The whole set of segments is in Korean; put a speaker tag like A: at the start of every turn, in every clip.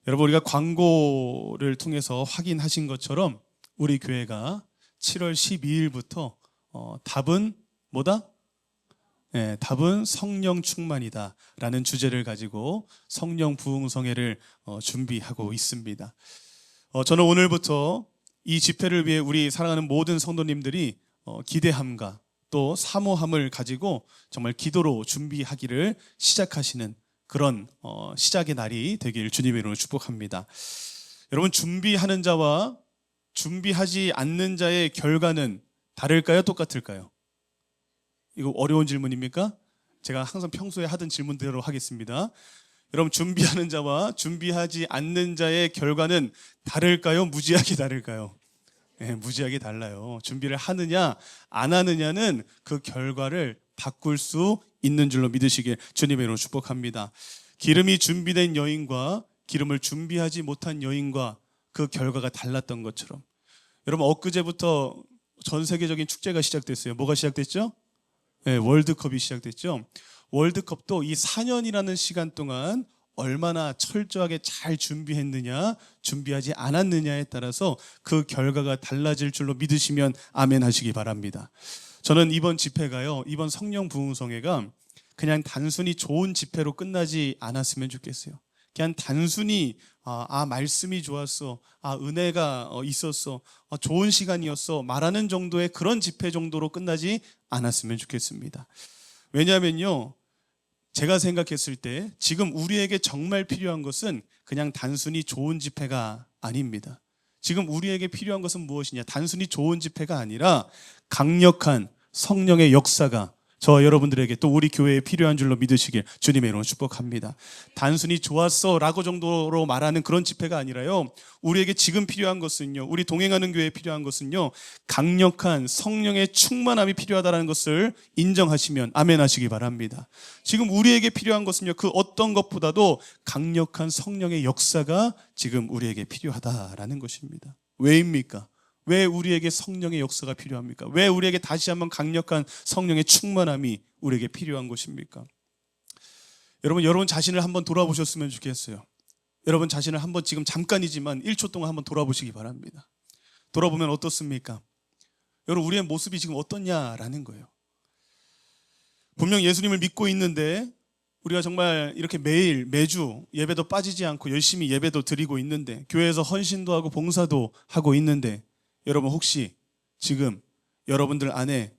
A: 여러분, 우리가 광고를 통해서 확인하신 것처럼 우리 교회가 7월 12일부터 답은 뭐다? 네, 답은 성령 충만이다 라는 주제를 가지고 성령 부흥성회를 준비하고 있습니다. 저는 오늘부터 이 집회를 위해 우리 사랑하는 모든 성도님들이 기대함과 또 사모함을 가지고 정말 기도로 준비하기를 시작하시는 그런 시작의 날이 되길 주님의 이름으로 축복합니다. 여러분, 준비하는 자와 준비하지 않는 자의 결과는 다를까요? 똑같을까요? 이거 어려운 질문입니까? 제가 항상 평소에 하던 질문대로 하겠습니다. 여러분, 준비하는 자와 준비하지 않는 자의 결과는 다를까요? 무지하게 다를까요? 네, 무지하게 달라요. 준비를 하느냐 안 하느냐는 그 결과를 바꿀 수 있는 줄로 믿으시길 주님의 이름으로 축복합니다. 기름이 준비된 여인과 기름을 준비하지 못한 여인과 그 결과가 달랐던 것처럼, 여러분, 엊그제부터 전 세계적인 축제가 시작됐어요. 뭐가 시작됐죠? 네, 월드컵이 시작됐죠. 월드컵도 이 4년이라는 시간 동안 얼마나 철저하게 잘 준비했느냐, 준비하지 않았느냐에 따라서 그 결과가 달라질 줄로 믿으시면 아멘 하시기 바랍니다. 저는 이번 집회가요, 이번 성령 부흥성회가 그냥 단순히 좋은 집회로 끝나지 않았으면 좋겠어요. 그냥 단순히 말씀이 좋았어, 은혜가 있었어, 좋은 시간이었어 말하는 정도의 그런 집회 정도로 끝나지 않았으면 좋겠습니다. 왜냐하면요, 제가 생각했을 때 지금 우리에게 정말 필요한 것은 그냥 단순히 좋은 집회가 아닙니다. 지금 우리에게 필요한 것은 무엇이냐? 단순히 좋은 집회가 아니라 강력한 성령의 역사가 저와 여러분들에게 또 우리 교회에 필요한 줄로 믿으시길 주님의 이름으로 축복합니다. 단순히 좋았어 라고 정도로 말하는 그런 집회가 아니라요, 우리에게 지금 필요한 것은요, 우리 동행하는 교회에 필요한 것은요, 강력한 성령의 충만함이 필요하다는 것을 인정하시면 아멘 하시기 바랍니다. 지금 우리에게 필요한 것은요, 그 어떤 것보다도 강력한 성령의 역사가 지금 우리에게 필요하다라는 것입니다. 왜입니까? 왜 우리에게 성령의 역사가 필요합니까? 왜 우리에게 다시 한번 강력한 성령의 충만함이 우리에게 필요한 것입니까? 여러분 자신을 한번 돌아보셨으면 좋겠어요. 여러분 자신을 한번 지금 잠깐이지만 1초 동안 한번 돌아보시기 바랍니다. 돌아보면 어떻습니까? 여러분, 우리의 모습이 지금 어떻냐라는 거예요. 분명 예수님을 믿고 있는데 우리가 정말 이렇게 매주 예배도 빠지지 않고 열심히 예배도 드리고 있는데, 교회에서 헌신도 하고 봉사도 하고 있는데, 여러분 혹시 지금 여러분들 안에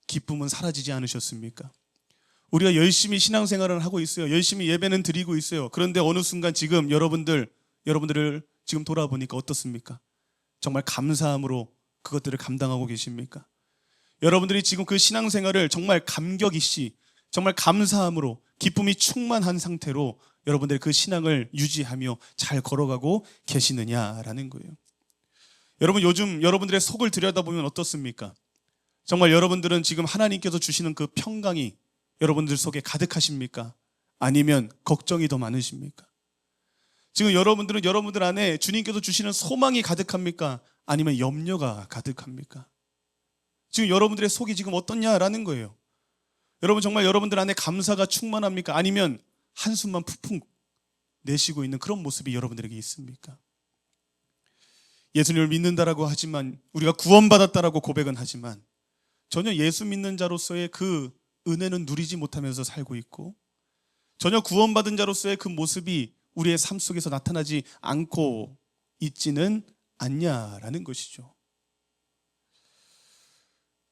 A: 기쁨은 사라지지 않으셨습니까? 우리가 열심히 신앙생활을 하고 있어요. 열심히 예배는 드리고 있어요. 그런데 어느 순간 지금 여러분들을 지금 돌아보니까 어떻습니까? 정말 감사함으로 그것들을 감당하고 계십니까? 여러분들이 지금 그 신앙생활을 정말 감격 있이, 정말 감사함으로 기쁨이 충만한 상태로 여러분들이 그 신앙을 유지하며 잘 걸어가고 계시느냐라는 거예요. 여러분, 요즘 여러분들의 속을 들여다보면 어떻습니까? 정말 여러분들은 지금 하나님께서 주시는 그 평강이 여러분들 속에 가득하십니까? 아니면 걱정이 더 많으십니까? 지금 여러분들은 여러분들 안에 주님께서 주시는 소망이 가득합니까? 아니면 염려가 가득합니까? 지금 여러분들의 속이 지금 어떻냐라는 거예요. 여러분, 정말 여러분들 안에 감사가 충만합니까? 아니면 한숨만 푹푹 내쉬고 있는 그런 모습이 여러분들에게 있습니까? 예수님을 믿는다라고 하지만, 우리가 구원받았다라고 고백은 하지만 전혀 예수 믿는 자로서의 그 은혜는 누리지 못하면서 살고 있고, 전혀 구원받은 자로서의 그 모습이 우리의 삶 속에서 나타나지 않고 있지는 않냐라는 것이죠.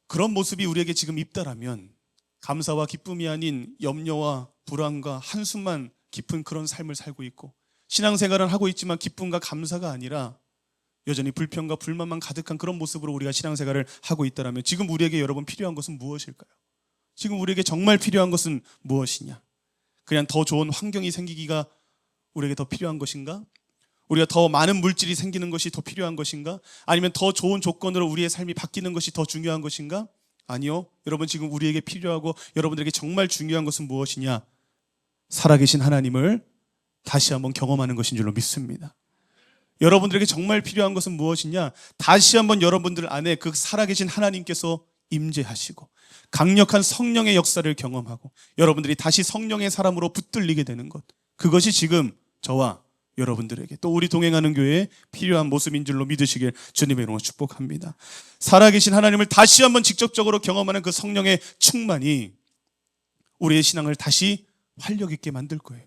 A: 그런 모습이 우리에게 지금 있다라면 감사와 기쁨이 아닌 염려와 불안과 한숨만 깊은 그런 삶을 살고 있고, 신앙생활은 하고 있지만 기쁨과 감사가 아니라 여전히 불평과 불만만 가득한 그런 모습으로 우리가 신앙생활을 하고 있다면, 지금 우리에게 여러분 필요한 것은 무엇일까요? 지금 우리에게 정말 필요한 것은 무엇이냐? 그냥 더 좋은 환경이 생기기가 우리에게 더 필요한 것인가? 우리가 더 많은 물질이 생기는 것이 더 필요한 것인가? 아니면 더 좋은 조건으로 우리의 삶이 바뀌는 것이 더 중요한 것인가? 아니요. 여러분, 지금 우리에게 필요하고 여러분들에게 정말 중요한 것은 무엇이냐? 살아계신 하나님을 다시 한번 경험하는 것인 줄로 믿습니다. 여러분들에게 정말 필요한 것은 무엇이냐? 다시 한번 여러분들 안에 그 살아계신 하나님께서 임재하시고 강력한 성령의 역사를 경험하고 여러분들이 다시 성령의 사람으로 붙들리게 되는 것, 그것이 지금 저와 여러분들에게 또 우리 동행하는 교회에 필요한 모습인 줄로 믿으시길 주님의 이름으로 축복합니다. 살아계신 하나님을 다시 한번 직접적으로 경험하는 그 성령의 충만이 우리의 신앙을 다시 활력 있게 만들 거예요.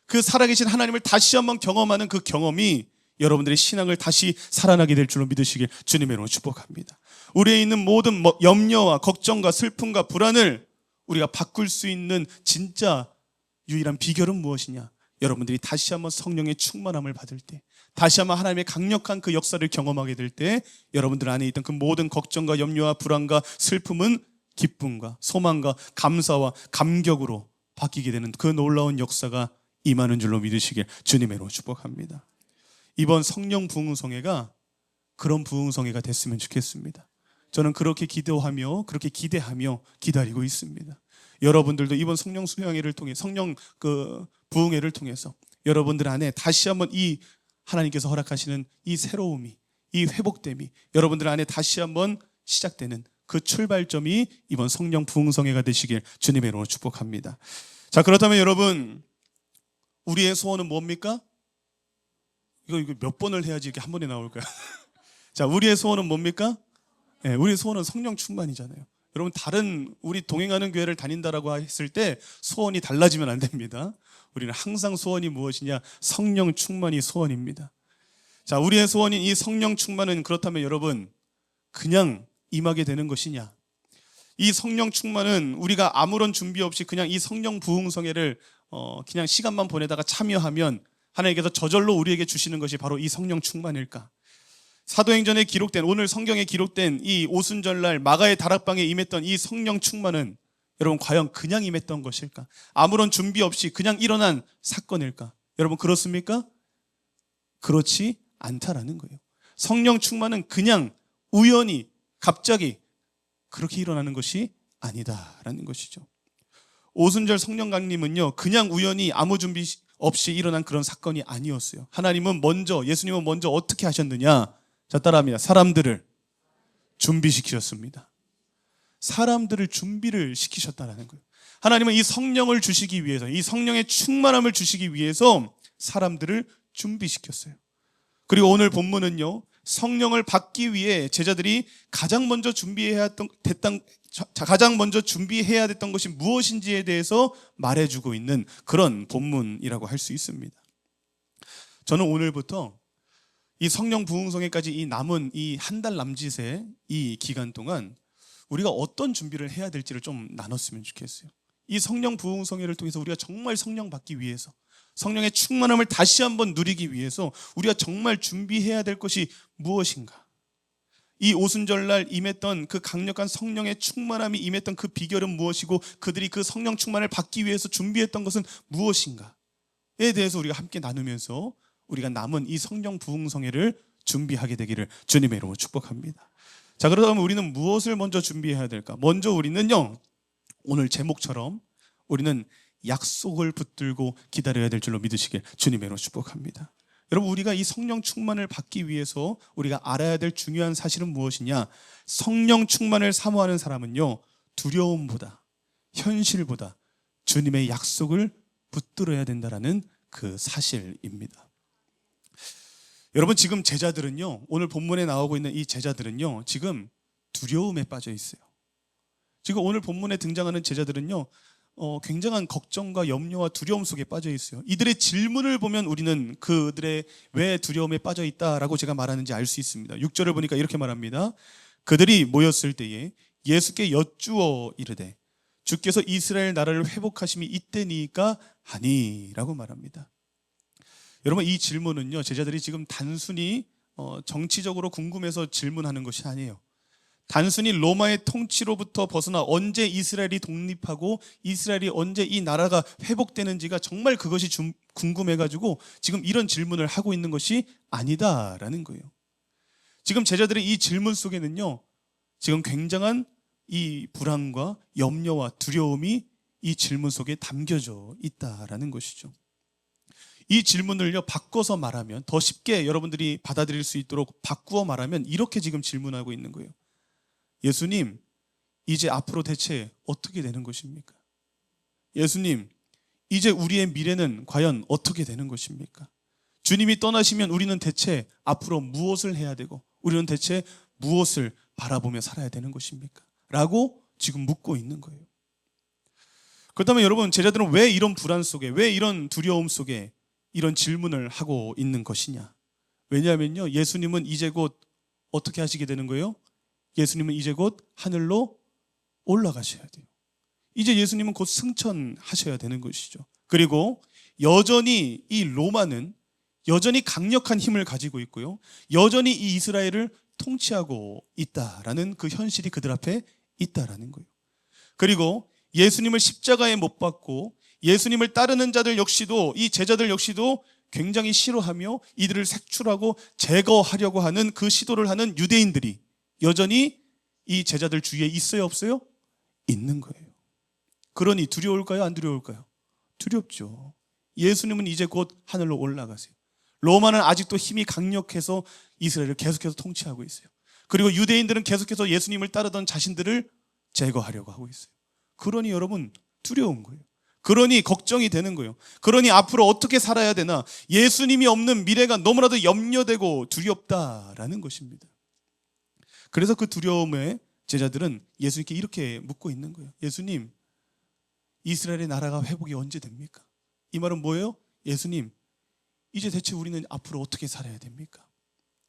A: 그 살아계신 하나님을 다시 한번 경험하는 그 경험이 여러분들의 신앙을 다시 살아나게 될 줄로 믿으시길 주님의 이름으로 축복합니다. 우리에 있는 모든 염려와 걱정과 슬픔과 불안을 우리가 바꿀 수 있는 진짜 유일한 비결은 무엇이냐? 여러분들이 다시 한번 성령의 충만함을 받을 때, 다시 한번 하나님의 강력한 그 역사를 경험하게 될 때 여러분들 안에 있던 그 모든 걱정과 염려와 불안과 슬픔은 기쁨과 소망과 감사와 감격으로 바뀌게 되는 그 놀라운 역사가 임하는 줄로 믿으시길 주님의 이름으로 축복합니다. 이번 성령 부흥성회가 그런 부흥성회가 됐으면 좋겠습니다. 저는 그렇게 기도하며 그렇게 기대하며 기다리고 있습니다. 여러분들도 이번 성령 수양회를 통해 성령 부흥회를 통해서 여러분들 안에 다시 한번 이 하나님께서 허락하시는 이 새로움이, 이 회복됨이 여러분들 안에 다시 한번 시작되는 그 출발점이 이번 성령 부흥성회가 되시길 주님의 이름으로 축복합니다. 자, 그렇다면 여러분, 우리의 소원은 뭡니까? 이거 몇 번을 해야지 이렇게 한 번에 나올까요? 자, 우리의 소원은 뭡니까? 네, 우리의 소원은 성령 충만이잖아요. 여러분, 다른 우리 동행하는 교회를 다닌다라고 했을 때 소원이 달라지면 안 됩니다. 우리는 항상 소원이 무엇이냐? 성령 충만이 소원입니다. 자, 우리의 소원인 이 성령 충만은 그렇다면 여러분, 그냥 임하게 되는 것이냐? 이 성령 충만은 우리가 아무런 준비 없이 그냥 이 성령 부흥성회를 그냥 시간만 보내다가 참여하면 하나님께서 저절로 우리에게 주시는 것이 바로 이 성령 충만일까? 사도행전에 기록된, 오늘 성경에 기록된 이 오순절날 마가의 다락방에 임했던 이 성령 충만은 여러분 과연 그냥 임했던 것일까? 아무런 준비 없이 그냥 일어난 사건일까? 여러분 그렇습니까? 그렇지 않다라는 거예요. 성령 충만은 그냥 우연히 갑자기 그렇게 일어나는 것이 아니다라는 것이죠. 오순절 성령 강림은요, 그냥 우연히 아무 준비 없이 일어난 그런 사건이 아니었어요. 예수님은 먼저 어떻게 하셨느냐? 자, 따라합니다. 사람들을 준비시키셨습니다. 사람들을 준비를 시키셨다는 거예요. 하나님은 이 성령을 주시기 위해서, 이 성령의 충만함을 주시기 위해서 사람들을 준비시켰어요. 그리고 오늘 본문은요, 성령을 받기 위해 제자들이 가장 먼저 준비해야 됐던 것이 무엇인지에 대해서 말해주고 있는 그런 본문이라고 할 수 있습니다. 저는 오늘부터 이 성령 부흥성회까지 이 남은 이 한 달 남짓의 이 기간 동안 우리가 어떤 준비를 해야 될지를 좀 나눴으면 좋겠어요. 이 성령 부흥성회를 통해서 우리가 정말 성령 받기 위해서, 성령의 충만함을 다시 한번 누리기 위해서 우리가 정말 준비해야 될 것이 무엇인가? 이 오순절날 임했던 그 강력한 성령의 충만함이 임했던 그 비결은 무엇이고, 그들이 그 성령 충만을 받기 위해서 준비했던 것은 무엇인가에 대해서 우리가 함께 나누면서 우리가 남은 이 성령 부흥성회를 준비하게 되기를 주님의 이름으로 축복합니다. 자, 그러다면 우리는 무엇을 먼저 준비해야 될까? 먼저 우리는요, 오늘 제목처럼 우리는 약속을 붙들고 기다려야 될 줄로 믿으시길 주님의 이름으로 축복합니다. 여러분, 우리가 이 성령 충만을 받기 위해서 우리가 알아야 될 중요한 사실은 무엇이냐? 성령 충만을 사모하는 사람은요, 두려움보다, 현실보다 주님의 약속을 붙들어야 된다는 그 사실입니다. 여러분, 지금 제자들은요, 오늘 본문에 나오고 있는 이 제자들은요, 지금 두려움에 빠져 있어요. 지금 오늘 본문에 등장하는 제자들은요, 굉장한 걱정과 염려와 두려움 속에 빠져 있어요. 이들의 질문을 보면 우리는 그들의 왜 두려움에 빠져 있다라고 제가 말하는지 알 수 있습니다. 6절을 보니까 이렇게 말합니다. 그들이 모였을 때에 예수께 여쭈어 이르되 주께서 이스라엘 나라를 회복하심이 이때니까 하니라고 말합니다. 여러분, 이 질문은요, 제자들이 지금 단순히 정치적으로 궁금해서 질문하는 것이 아니에요. 단순히 로마의 통치로부터 벗어나 언제 이스라엘이 독립하고 이스라엘이 언제 이 나라가 회복되는지가 정말 그것이 궁금해가지고 지금 이런 질문을 하고 있는 것이 아니다라는 거예요. 지금 제자들의 이 질문 속에는요, 지금 굉장한 이 불안과 염려와 두려움이 이 질문 속에 담겨져 있다라는 것이죠. 이 질문을요, 바꿔서 말하면, 더 쉽게 여러분들이 받아들일 수 있도록 바꾸어 말하면 이렇게 지금 질문하고 있는 거예요. 예수님, 이제 앞으로 대체 어떻게 되는 것입니까? 예수님, 이제 우리의 미래는 과연 어떻게 되는 것입니까? 주님이 떠나시면 우리는 대체 앞으로 무엇을 해야 되고 우리는 대체 무엇을 바라보며 살아야 되는 것입니까? 라고 지금 묻고 있는 거예요. 그렇다면 여러분, 제자들은 왜 이런 불안 속에, 왜 이런 두려움 속에 이런 질문을 하고 있는 것이냐? 왜냐하면요, 예수님은 이제 곧 어떻게 하시게 되는 거예요? 예수님은 이제 곧 하늘로 올라가셔야 돼요. 이제 예수님은 곧 승천하셔야 되는 것이죠. 그리고 여전히 이 로마는 여전히 강력한 힘을 가지고 있고요, 여전히 이 이스라엘을 통치하고 있다라는 그 현실이 그들 앞에 있다라는 거예요. 그리고 예수님을 십자가에 못 박고 예수님을 따르는 자들 역시도, 이 제자들 역시도 굉장히 싫어하며 이들을 색출하고 제거하려고 하는 그 시도를 하는 유대인들이 여전히 이 제자들 주위에 있어요, 없어요? 있는 거예요. 그러니 두려울까요, 안 두려울까요? 두렵죠. 예수님은 이제 곧 하늘로 올라가세요. 로마는 아직도 힘이 강력해서 이스라엘을 계속해서 통치하고 있어요. 그리고 유대인들은 계속해서 예수님을 따르던 자신들을 제거하려고 하고 있어요. 그러니 여러분, 두려운 거예요. 그러니 걱정이 되는 거예요. 그러니 앞으로 어떻게 살아야 되나, 예수님이 없는 미래가 너무나도 염려되고 두렵다라는 것입니다. 그래서 그 두려움에 제자들은 예수님께 이렇게 묻고 있는 거예요. 예수님, 이스라엘의 나라가 회복이 언제 됩니까? 이 말은 뭐예요? 예수님, 이제 대체 우리는 앞으로 어떻게 살아야 됩니까?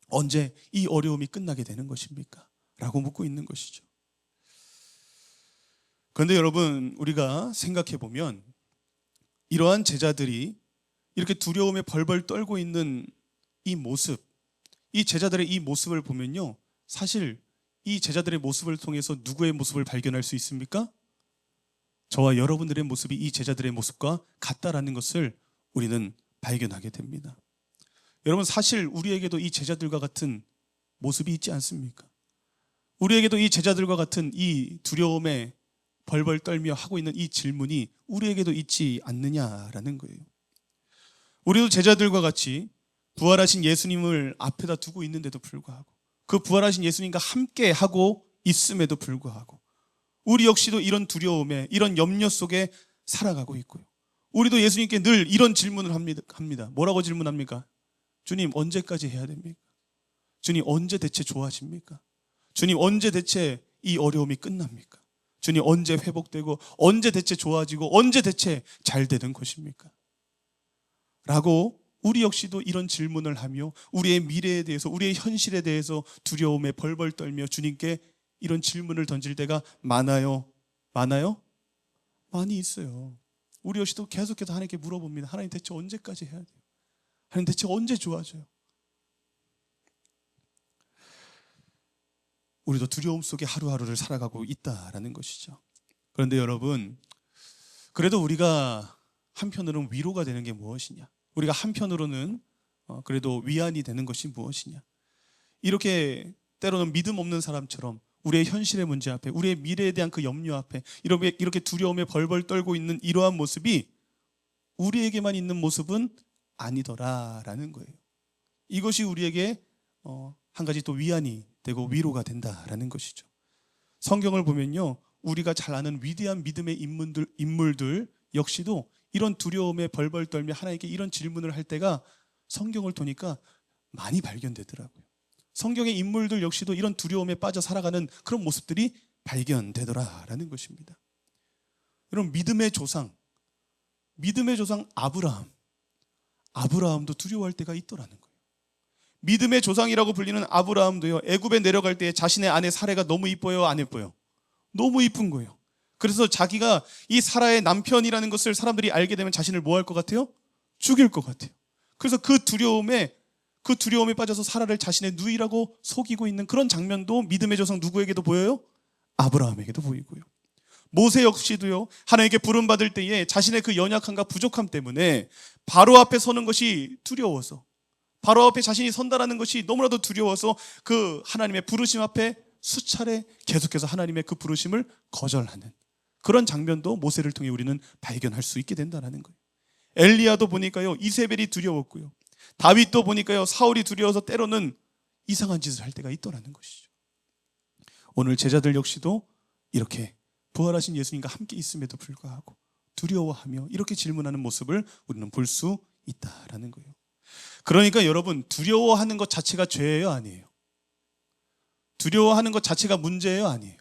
A: 언제 이 어려움이 끝나게 되는 것입니까? 라고 묻고 있는 것이죠. 그런데 여러분, 우리가 생각해 보면 이러한 제자들이 이렇게 두려움에 벌벌 떨고 있는 이 모습, 이 제자들의 이 모습을 보면요, 사실 이 제자들의 모습을 통해서 누구의 모습을 발견할 수 있습니까? 저와 여러분들의 모습이 이 제자들의 모습과 같다라는 것을 우리는 발견하게 됩니다. 여러분, 사실 우리에게도 이 제자들과 같은 모습이 있지 않습니까? 우리에게도 이 제자들과 같은 이 두려움에 벌벌 떨며 하고 있는 이 질문이 우리에게도 있지 않느냐라는 거예요. 우리도 제자들과 같이 부활하신 예수님을 앞에다 두고 있는데도 불구하고, 그 부활하신 예수님과 함께 하고 있음에도 불구하고 우리 역시도 이런 두려움에, 이런 염려 속에 살아가고 있고요. 우리도 예수님께 늘 이런 질문을 합니다. 뭐라고 질문합니까? 주님, 언제까지 해야 됩니까? 주님, 언제 대체 좋아집니까? 주님, 언제 대체 이 어려움이 끝납니까? 주님, 언제 회복되고 언제 대체 좋아지고 언제 대체 잘 되는 것입니까? 라고 우리 역시도 이런 질문을 하며 우리의 미래에 대해서, 우리의 현실에 대해서 두려움에 벌벌 떨며 주님께 이런 질문을 던질 때가 많아요? 많아요? 많이 있어요. 우리 역시도 계속해서 하나님께 물어봅니다. 하나님, 대체 언제까지 해야 돼요? 하나님, 대체 언제 좋아져요? 우리도 두려움 속에 하루하루를 살아가고 있다라는 것이죠. 그런데 여러분, 그래도 우리가 한편으로는 위로가 되는 게 무엇이냐? 우리가 한편으로는 그래도 위안이 되는 것이 무엇이냐? 이렇게 때로는 믿음 없는 사람처럼 우리의 현실의 문제 앞에, 우리의 미래에 대한 그 염려 앞에 이렇게 두려움에 벌벌 떨고 있는 이러한 모습이 우리에게만 있는 모습은 아니더라라는 거예요. 이것이 우리에게 한 가지 또 위안이 되고 위로가 된다라는 것이죠. 성경을 보면요, 우리가 잘 아는 위대한 믿음의 인물들 역시도 이런 두려움에 벌벌 떨며 하나님께 이런 질문을 할 때가 성경을 보니까 많이 발견되더라고요. 성경의 인물들 역시도 이런 두려움에 빠져 살아가는 그런 모습들이 발견되더라라는 것입니다. 여러분, 믿음의 조상 아브라함도 두려워할 때가 있더라는 거예요. 믿음의 조상이라고 불리는 아브라함도요, 애굽에 내려갈 때 자신의 아내 사레가 너무 이뻐요, 안 예뻐요? 너무 이쁜 거예요. 그래서 자기가 이 사라의 남편이라는 것을 사람들이 알게 되면 자신을 뭐 할 것 같아요? 죽일 것 같아요. 그래서 그 두려움에 빠져서 사라를 자신의 누이라고 속이고 있는 그런 장면도 믿음의 조상 누구에게도 보여요? 아브라함에게도 보이고요. 모세 역시도요, 하나님께 부름받을 때에 자신의 그 연약함과 부족함 때문에 바로 앞에 서는 것이 두려워서, 바로 앞에 자신이 선다라는 것이 너무나도 두려워서 그 하나님의 부르심 앞에 수차례 계속해서 하나님의 그 부르심을 거절하는 그런 장면도 모세를 통해 우리는 발견할 수 있게 된다는 거예요. 엘리야도 보니까요, 이세벨이 두려웠고요, 다윗도 보니까요, 사울이 두려워서 때로는 이상한 짓을 할 때가 있더라는 것이죠. 오늘 제자들 역시도 이렇게 부활하신 예수님과 함께 있음에도 불구하고 두려워하며 이렇게 질문하는 모습을 우리는 볼 수 있다라는 거예요. 그러니까 여러분, 두려워하는 것 자체가 죄예요, 아니에요? 두려워하는 것 자체가 문제예요, 아니에요?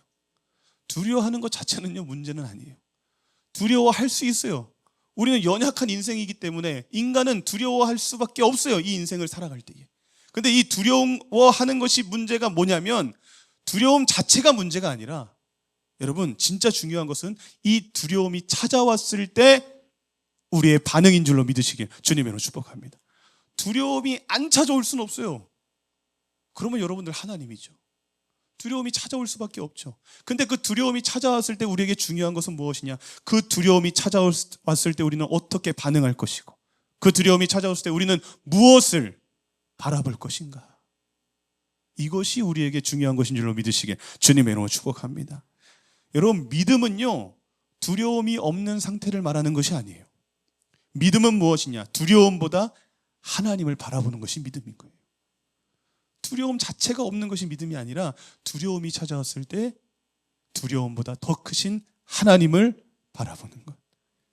A: 두려워하는 것 자체는요, 문제는 아니에요. 두려워할 수 있어요. 우리는 연약한 인생이기 때문에 인간은 두려워할 수밖에 없어요, 이 인생을 살아갈 때에. 근데 이 두려워하는 것이 문제가 뭐냐면, 두려움 자체가 문제가 아니라, 여러분 진짜 중요한 것은 이 두려움이 찾아왔을 때 우리의 반응인 줄로 믿으시길 주님으로 축복합니다. 두려움이 안 찾아올 수는 없어요. 그러면 여러분들 하나님이죠. 두려움이 찾아올 수밖에 없죠. 근데 그 두려움이 찾아왔을 때 우리에게 중요한 것은 무엇이냐? 그 두려움이 찾아왔을 때 우리는 어떻게 반응할 것이고, 그 두려움이 찾아왔을 때 우리는 무엇을 바라볼 것인가? 이것이 우리에게 중요한 것인 줄로 믿으시길 주님의 이름으로 축복합니다. 여러분, 믿음은요, 두려움이 없는 상태를 말하는 것이 아니에요. 믿음은 무엇이냐? 두려움보다 하나님을 바라보는 것이 믿음인 거예요. 두려움 자체가 없는 것이 믿음이 아니라, 두려움이 찾아왔을 때 두려움보다 더 크신 하나님을 바라보는 것,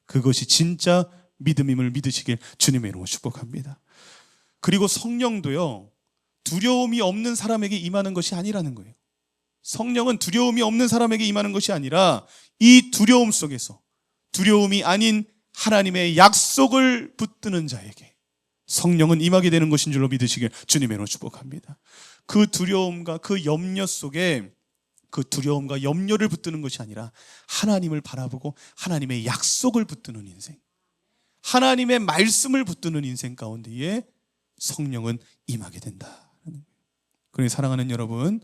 A: 그것이 진짜 믿음임을 믿으시길 주님의 이름으로 축복합니다. 그리고 성령도요, 두려움이 없는 사람에게 임하는 것이 아니라는 거예요. 성령은 두려움이 없는 사람에게 임하는 것이 아니라, 이 두려움 속에서 두려움이 아닌 하나님의 약속을 붙드는 자에게 성령은 임하게 되는 것인 줄로 믿으시길 주님의 이름으로 축복합니다. 그 두려움과 그 염려 속에, 그 두려움과 염려를 붙드는 것이 아니라 하나님을 바라보고 하나님의 약속을 붙드는 인생, 하나님의 말씀을 붙드는 인생 가운데에 성령은 임하게 된다. 그러니 사랑하는 여러분,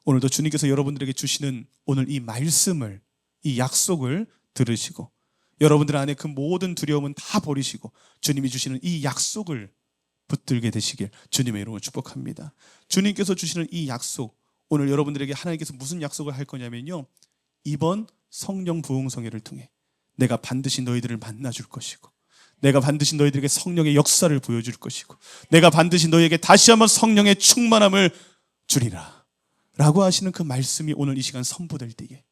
A: 오늘도 주님께서 여러분들에게 주시는 오늘 이 말씀을, 이 약속을 들으시고, 여러분들 안에 그 모든 두려움은 다 버리시고 주님이 주시는 이 약속을 붙들게 되시길 주님의 이름으로 축복합니다. 주님께서 주시는 이 약속, 오늘 여러분들에게 하나님께서 무슨 약속을 할 거냐면요, 이번 성령 부흥성회를 통해 내가 반드시 너희들을 만나줄 것이고, 내가 반드시 너희들에게 성령의 역사를 보여줄 것이고, 내가 반드시 너희에게 다시 한번 성령의 충만함을 주리라 라고 하시는 그 말씀이 오늘 이 시간 선포될 때에,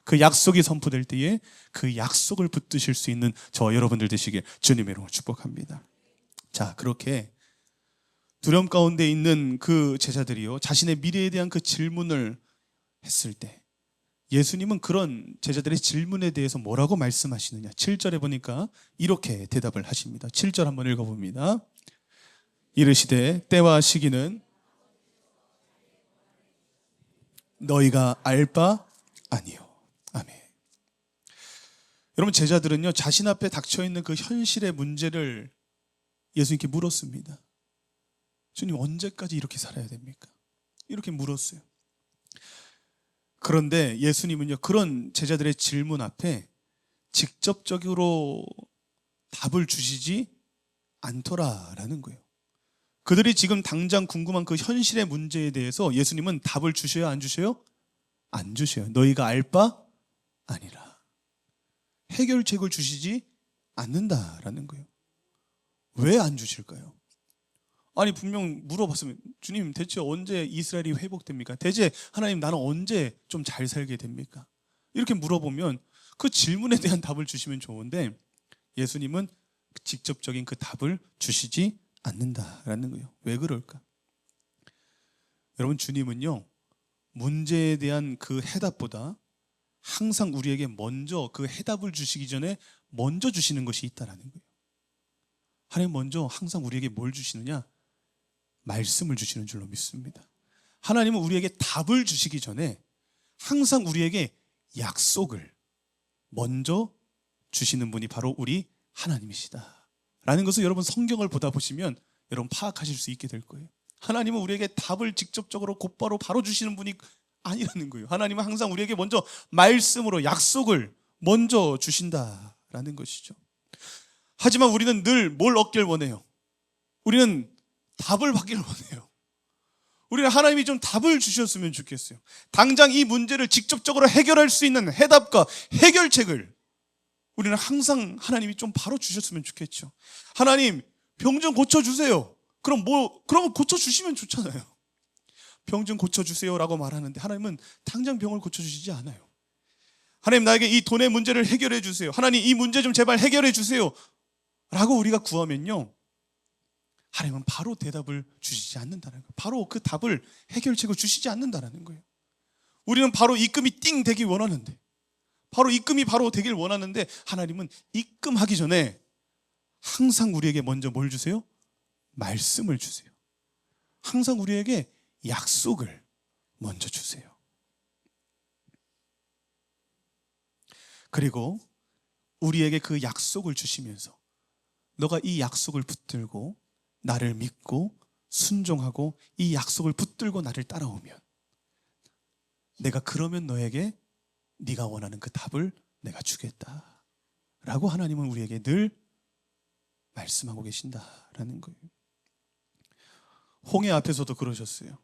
A: 그 약속이 선포될 때에 그 약속을 붙드실 수 있는 저와 여러분들 되시길 주님의 이름으로 축복합니다. 자, 그렇게 두려움 가운데 있는 그 제자들이요, 자신의 미래에 대한 그 질문을 했을 때 예수님은 그런 제자들의 질문에 대해서 뭐라고 말씀하시느냐? 7절에 보니까 이렇게 대답을 하십니다. 7절 한번 읽어봅니다. 이르시되 때와 시기는 너희가 알 바 아니요. 아멘. 여러분, 제자들은요, 자신 앞에 닥쳐있는 그 현실의 문제를 예수님께 물었습니다. 주님, 언제까지 이렇게 살아야 됩니까? 이렇게 물었어요. 그런데 예수님은요, 그런 제자들의 질문 앞에 직접적으로 답을 주시지 않더라라는 거예요. 그들이 지금 당장 궁금한 그 현실의 문제에 대해서 예수님은 답을 주셔요, 안 주셔요? 안 주셔요. 너희가 알 바 아니라. 해결책을 주시지 않는다라는 거예요. 왜 안 주실까요? 아니, 분명 물어봤으면, 주님 대체 언제 이스라엘이 회복됩니까? 대체 하나님 나는 언제 좀 잘 살게 됩니까? 이렇게 물어보면 그 질문에 대한 답을 주시면 좋은데, 예수님은 직접적인 그 답을 주시지 않는다라는 거예요. 왜 그럴까? 여러분, 주님은요, 문제에 대한 그 해답보다 항상 우리에게 먼저 그 해답을 주시기 전에 먼저 주시는 것이 있다라는 거예요. 하나님 먼저 항상 우리에게 뭘 주시느냐? 말씀을 주시는 줄로 믿습니다. 하나님은 우리에게 답을 주시기 전에 항상 우리에게 약속을 먼저 주시는 분이 바로 우리 하나님이시다 라는 것을 여러분 성경을 보다 보시면 여러분 파악하실 수 있게 될 거예요. 하나님은 우리에게 답을 직접적으로 곧바로 바로 주시는 분이 아니라는 거예요. 하나님은 항상 우리에게 먼저 말씀으로 약속을 먼저 주신다라는 것이죠. 하지만 우리는 늘 뭘 얻길 원해요? 우리는 답을 받기를 원해요. 우리는 하나님이 좀 답을 주셨으면 좋겠어요. 당장 이 문제를 직접적으로 해결할 수 있는 해답과 해결책을 우리는 항상 하나님이 좀 바로 주셨으면 좋겠죠. 하나님, 병 좀 고쳐주세요. 그러면 고쳐주시면 좋잖아요. 병 좀 고쳐주세요라고 말하는데 하나님은 당장 병을 고쳐주시지 않아요. 하나님, 나에게 이 돈의 문제를 해결해 주세요. 하나님, 이 문제 좀 제발 해결해 주세요 라고 우리가 구하면요, 하나님은 바로 대답을 주시지 않는다는 거예요. 바로 그 답을 해결책을 주시지 않는다는 거예요. 우리는 바로 입금이 띵 되기 원하는데, 바로 입금이 바로 되길 원하는데, 하나님은 입금하기 전에 항상 우리에게 먼저 뭘 주세요? 말씀을 주세요. 항상 우리에게 약속을 먼저 주세요. 그리고 우리에게 그 약속을 주시면서 너가 이 약속을 붙들고 나를 믿고 순종하고 이 약속을 붙들고 나를 따라오면 내가 그러면 너에게 네가 원하는 그 답을 내가 주겠다 라고 하나님은 우리에게 늘 말씀하고 계신다라는 거예요. 홍해 앞에서도 그러셨어요.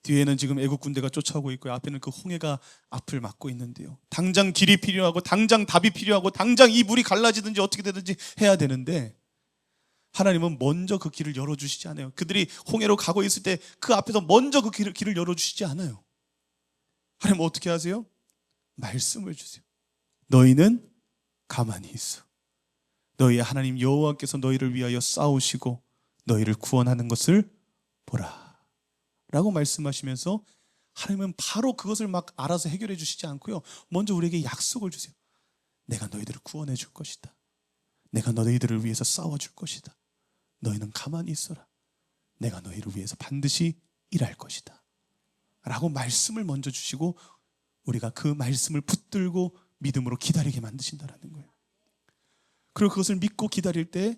A: 뒤에는 지금 애국 군대가 쫓아오고 있고요, 앞에는 그 홍해가 앞을 막고 있는데요, 당장 길이 필요하고 당장 답이 필요하고 당장 이 물이 갈라지든지 어떻게 되든지 해야 되는데 하나님은 먼저 그 길을 열어주시지 않아요. 그들이 홍해로 가고 있을 때 그 앞에서 먼저 그 길을 열어주시지 않아요. 하나님은 어떻게 하세요? 말씀을 주세요. 너희는 가만히 있어. 너희의 하나님 여호와께서 너희를 위하여 싸우시고 너희를 구원하는 것을 보라 라고 말씀하시면서 하나님은 바로 그것을 막 알아서 해결해 주시지 않고요, 먼저 우리에게 약속을 주세요. 내가 너희들을 구원해 줄 것이다. 내가 너희들을 위해서 싸워줄 것이다. 너희는 가만히 있어라. 내가 너희를 위해서 반드시 일할 것이다 라고 말씀을 먼저 주시고 우리가 그 말씀을 붙들고 믿음으로 기다리게 만드신다는 거예요. 그리고 그것을 믿고 기다릴 때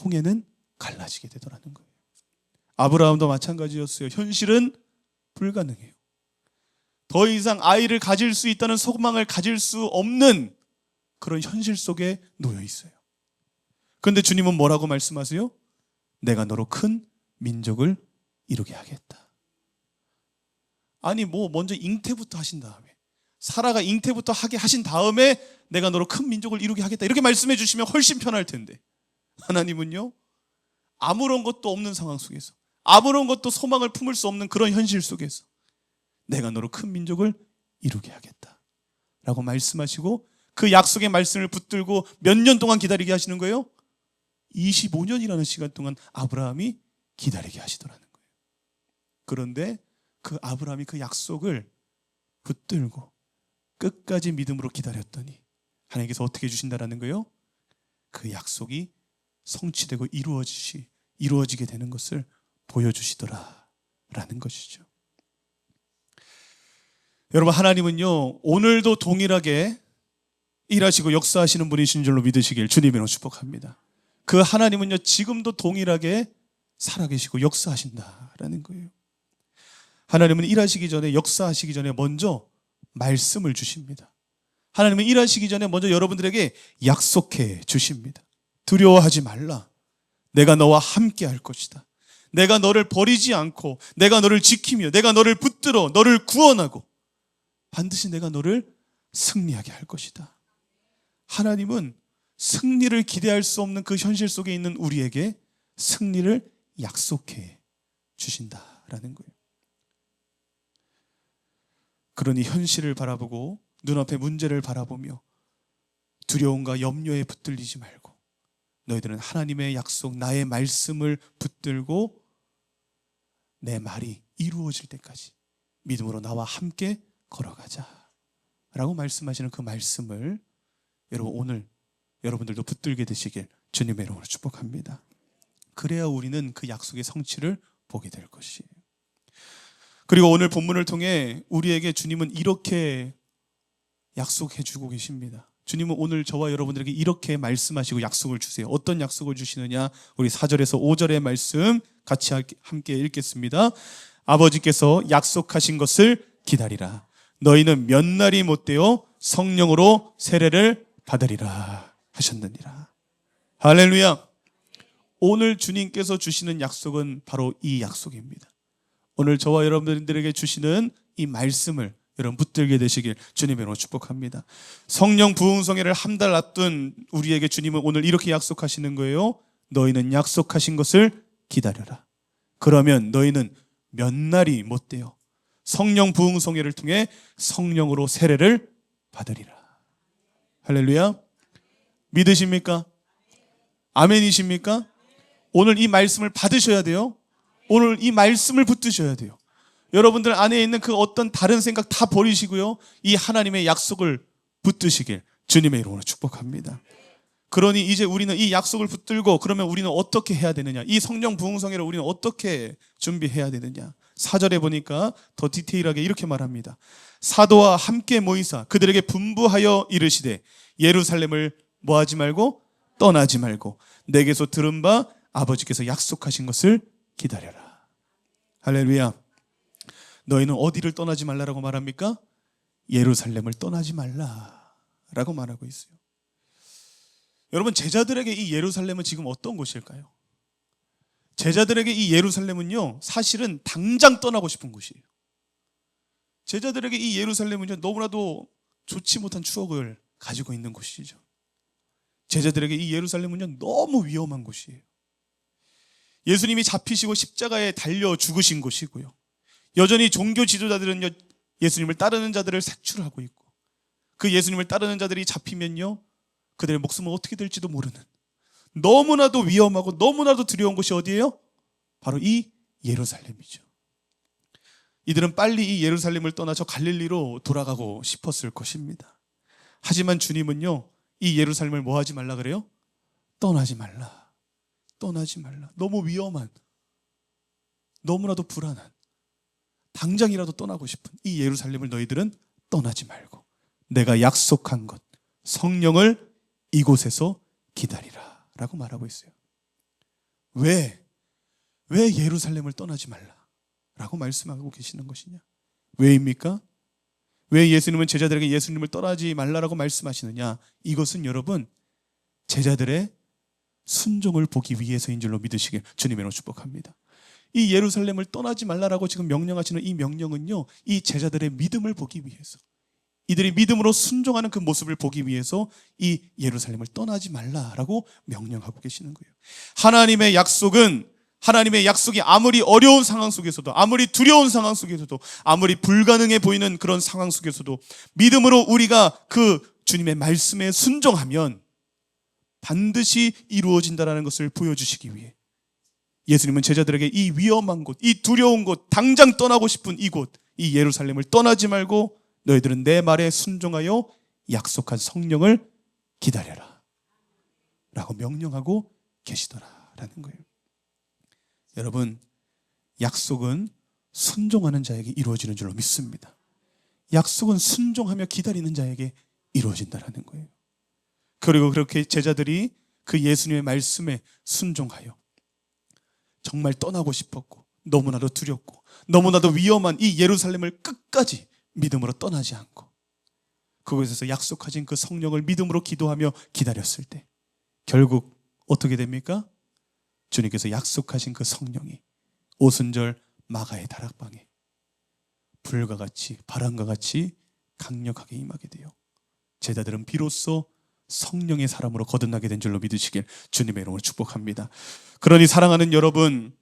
A: 홍해는 갈라지게 되더라는 거예요. 아브라함도 마찬가지였어요. 현실은 불가능해요. 더 이상 아이를 가질 수 있다는 소망을 가질 수 없는 그런 현실 속에 놓여 있어요. 그런데 주님은 뭐라고 말씀하세요? 내가 너로 큰 민족을 이루게 하겠다. 아니 먼저 잉태부터 하신 다음에, 사라가 잉태부터 하게 하신 다음에 내가 너로 큰 민족을 이루게 하겠다 이렇게 말씀해 주시면 훨씬 편할 텐데, 하나님은요 아무런 것도 없는 상황 속에서, 아무런 것도 소망을 품을 수 없는 그런 현실 속에서 내가 너로 큰 민족을 이루게 하겠다 라고 말씀하시고 그 약속의 말씀을 붙들고 몇 년 동안 기다리게 하시는 거예요? 25년이라는 시간 동안 아브라함이 기다리게 하시더라는 거예요. 그런데 그 아브라함이 그 약속을 붙들고 끝까지 믿음으로 기다렸더니 하나님께서 어떻게 해주신다라는 거예요? 그 약속이 성취되고 이루어지게 되는 것을 보여주시더라라는 것이죠. 여러분, 하나님은요 오늘도 동일하게 일하시고 역사하시는 분이신 줄로 믿으시길 주님으로 축복합니다. 그 하나님은요 지금도 동일하게 살아계시고 역사하신다라는 거예요. 하나님은 일하시기 전에, 역사하시기 전에 먼저 말씀을 주십니다. 하나님은 일하시기 전에 먼저 여러분들에게 약속해 주십니다. 두려워하지 말라. 내가 너와 함께 할 것이다. 내가 너를 버리지 않고 내가 너를 지키며 내가 너를 붙들어 너를 구원하고 반드시 내가 너를 승리하게 할 것이다. 하나님은 승리를 기대할 수 없는 그 현실 속에 있는 우리에게 승리를 약속해 주신다라는 거예요. 그러니 현실을 바라보고 눈앞의 문제를 바라보며 두려움과 염려에 붙들리지 말고 너희들은 하나님의 약속, 나의 말씀을 붙들고 내 말이 이루어질 때까지 믿음으로 나와 함께 걸어가자 라고 말씀하시는 그 말씀을 여러분 오늘 여러분들도 붙들게 되시길 주님의 이름으로 축복합니다. 그래야 우리는 그 약속의 성취를 보게 될 것이에요. 그리고 오늘 본문을 통해 우리에게 주님은 이렇게 약속해 주고 계십니다. 주님은 오늘 저와 여러분들에게 이렇게 말씀하시고 약속을 주세요. 어떤 약속을 주시느냐? 우리 4절에서 5절의 말씀 같이 함께 읽겠습니다. 아버지께서 약속하신 것을 기다리라. 너희는 몇 날이 못되어 성령으로 세례를 받으리라 하셨느니라. 할렐루야. 오늘 주님께서 주시는 약속은 바로 이 약속입니다. 오늘 저와 여러분들에게 주시는 이 말씀을 여러분 붙들게 되시길 주님으로 축복합니다. 성령 부흥성회를 한 달 앞둔 우리에게 주님은 오늘 이렇게 약속하시는 거예요. 너희는 약속하신 것을 기다려라. 그러면 너희는 몇 날이 못되어 성령 부흥성회를 통해 성령으로 세례를 받으리라. 할렐루야. 믿으십니까? 아멘이십니까? 오늘 이 말씀을 받으셔야 돼요. 오늘 이 말씀을 붙드셔야 돼요. 여러분들 안에 있는 그 어떤 다른 생각 다 버리시고요. 이 하나님의 약속을 붙드시길 주님의 이름으로 축복합니다. 그러니 이제 우리는 이 약속을 붙들고 그러면 우리는 어떻게 해야 되느냐? 이 성령 부흥성회를 우리는 어떻게 준비해야 되느냐? 4절에 보니까 더 디테일하게 이렇게 말합니다. 사도와 함께 모이사 그들에게 분부하여 이르시되 예루살렘을 뭐하지 말고 떠나지 말고 내게서 들은 바 아버지께서 약속하신 것을 기다려라. 할렐루야. 너희는 어디를 떠나지 말라라고 말합니까? 예루살렘을 떠나지 말라라고 말하고 있어요. 여러분, 제자들에게 이 예루살렘은 지금 어떤 곳일까요? 제자들에게 이 예루살렘은요, 사실은 당장 떠나고 싶은 곳이에요. 제자들에게 이 예루살렘은요, 너무나도 좋지 못한 추억을 가지고 있는 곳이죠. 제자들에게 이 예루살렘은요, 너무 위험한 곳이에요. 예수님이 잡히시고 십자가에 달려 죽으신 곳이고요. 여전히 종교 지도자들은요, 예수님을 따르는 자들을 색출하고 있고, 그 예수님을 따르는 자들이 잡히면요, 그들의 목숨은 어떻게 될지도 모르는 너무나도 위험하고 너무나도 두려운 곳이 어디예요? 바로 이 예루살렘이죠. 이들은 빨리 이 예루살렘을 떠나 저 갈릴리로 돌아가고 싶었을 것입니다. 하지만 주님은요, 이 예루살렘을 뭐 하지 말라 그래요? 떠나지 말라. 떠나지 말라. 너무 위험한, 너무나도 불안한, 당장이라도 떠나고 싶은 이 예루살렘을 너희들은 떠나지 말고 내가 약속한 것, 성령을 이곳에서 기다리라 라고 말하고 있어요. 왜 예루살렘을 떠나지 말라 라고 말씀하고 계시는 것이냐? 왜입니까? 왜 예수님은 제자들에게 예수님을 떠나지 말라라고 말씀하시느냐? 이것은 여러분, 제자들의 순종을 보기 위해서인 줄로 믿으시길 주님으로 축복합니다. 이 예루살렘을 떠나지 말라라고 지금 명령하시는 이 명령은요, 이 제자들의 믿음을 보기 위해서, 이들이 믿음으로 순종하는 그 모습을 보기 위해서 이 예루살렘을 떠나지 말라라고 명령하고 계시는 거예요. 하나님의 약속이 아무리 어려운 상황 속에서도, 아무리 두려운 상황 속에서도, 아무리 불가능해 보이는 그런 상황 속에서도 믿음으로 우리가 그 주님의 말씀에 순종하면 반드시 이루어진다는 것을 보여주시기 위해 예수님은 제자들에게 이 위험한 곳, 이 두려운 곳, 당장 떠나고 싶은 이곳, 이 예루살렘을 떠나지 말고 너희들은 내 말에 순종하여 약속한 성령을 기다려라 라고 명령하고 계시더라라는 거예요. 여러분, 약속은 순종하는 자에게 이루어지는 줄로 믿습니다. 약속은 순종하며 기다리는 자에게 이루어진다라는 거예요. 그리고 그렇게 제자들이 그 예수님의 말씀에 순종하여 정말 떠나고 싶었고 너무나도 두렵고 너무나도 위험한 이 예루살렘을 끝까지 믿음으로 떠나지 않고 그곳에서 약속하신 그 성령을 믿음으로 기도하며 기다렸을 때 결국 어떻게 됩니까? 주님께서 약속하신 그 성령이 오순절 마가의 다락방에 불과 같이 바람과 같이 강력하게 임하게 돼요. 제자들은 비로소 성령의 사람으로 거듭나게 된 줄로 믿으시길 주님의 이름으로 축복합니다. 그러니 사랑하는 여러분,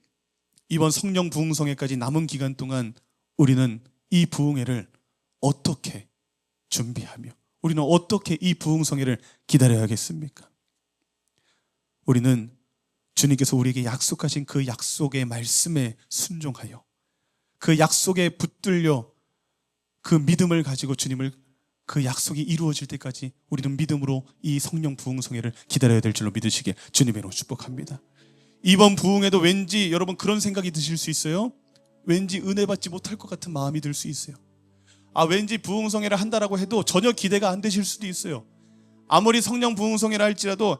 A: 이번 성령 부흥성회까지 남은 기간 동안 우리는 이 부흥회를 어떻게 준비하며 우리는 어떻게 이 부흥성회를 기다려야겠습니까? 우리는 주님께서 우리에게 약속하신 그 약속의 말씀에 순종하여 그 약속에 붙들려 그 믿음을 가지고 주님을 그 약속이 이루어질 때까지 우리는 믿음으로 이 성령 부흥성회를 기다려야 될 줄로 믿으시길 주님의 이름으로 축복합니다. 이번 부흥회도 왠지 여러분 그런 생각이 드실 수 있어요. 왠지 은혜 받지 못할 것 같은 마음이 들 수 있어요. 왠지 부흥성회를 한다라고 해도 전혀 기대가 안 되실 수도 있어요. 아무리 성령 부흥성회를 할지라도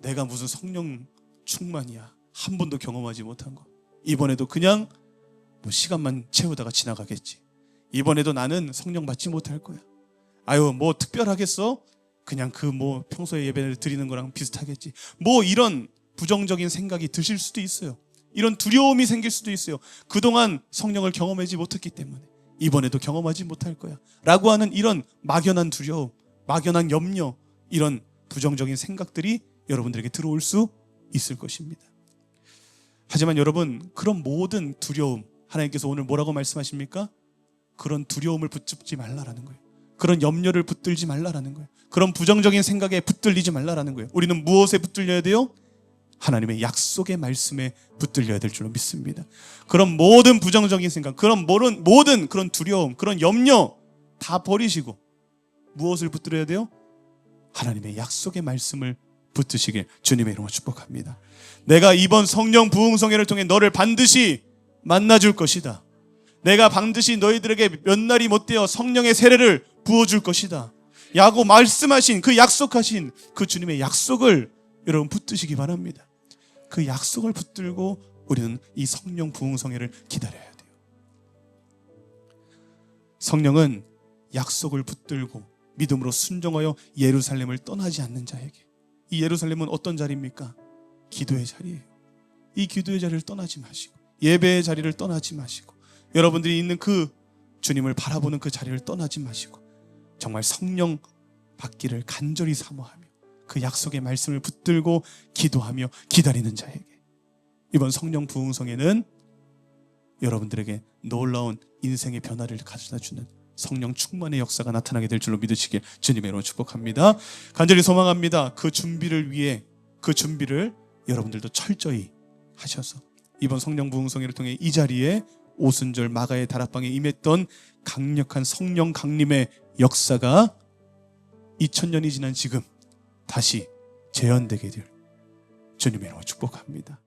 A: 내가 무슨 성령 충만이야. 한 번도 경험하지 못한 거. 이번에도 그냥 시간만 채우다가 지나가겠지. 이번에도 나는 성령 받지 못할 거야. 특별하겠어? 그냥 평소에 예배를 드리는 거랑 비슷하겠지. 이런 부정적인 생각이 드실 수도 있어요. 이런 두려움이 생길 수도 있어요. 그동안 성령을 경험하지 못했기 때문에 이번에도 경험하지 못할 거야 라고 하는 이런 막연한 두려움, 막연한 염려, 이런 부정적인 생각들이 여러분들에게 들어올 수 있을 것입니다. 하지만 여러분, 그런 모든 두려움, 하나님께서 오늘 뭐라고 말씀하십니까? 그런 두려움을 붙잡지 말라라는 거예요. 그런 염려를 붙들지 말라라는 거예요. 그런 부정적인 생각에 붙들리지 말라라는 거예요. 우리는 무엇에 붙들려야 돼요? 하나님의 약속의 말씀에 붙들려야 될 줄로 믿습니다. 그런 모든 부정적인 생각, 그런 모든 그런 두려움, 그런 염려 다 버리시고 무엇을 붙들어야 돼요? 하나님의 약속의 말씀을 붙드시길 주님의 이름으로 축복합니다. 내가 이번 성령 부흥성회를 통해 너를 반드시 만나줄 것이다. 내가 반드시 너희들에게 몇 날이 못되어 성령의 세례를 부어줄 것이다. 야고 말씀하신 그 약속하신 그 주님의 약속을 여러분 붙드시기 바랍니다. 그 약속을 붙들고 우리는 이 성령 부흥성회를 기다려야 돼요. 성령은 약속을 붙들고 믿음으로 순종하여 예루살렘을 떠나지 않는 자에게, 이 예루살렘은 어떤 자리입니까? 기도의 자리예요. 이 기도의 자리를 떠나지 마시고, 예배의 자리를 떠나지 마시고, 여러분들이 있는 그 주님을 바라보는 그 자리를 떠나지 마시고, 정말 성령 받기를 간절히 사모하며 그 약속의 말씀을 붙들고 기도하며 기다리는 자에게, 이번 성령 부흥성에는 여러분들에게 놀라운 인생의 변화를 가져다주는 성령 충만의 역사가 나타나게 될 줄로 믿으시길 주님의 이름으로 축복합니다. 간절히 소망합니다. 그 준비를 위해, 그 준비를 여러분들도 철저히 하셔서 이번 성령 부흥성회를 통해 이 자리에 오순절 마가의 다락방에 임했던 강력한 성령 강림의 역사가 2000년이 지난 지금 다시 재현되게 될 주님의 이름으로 축복합니다.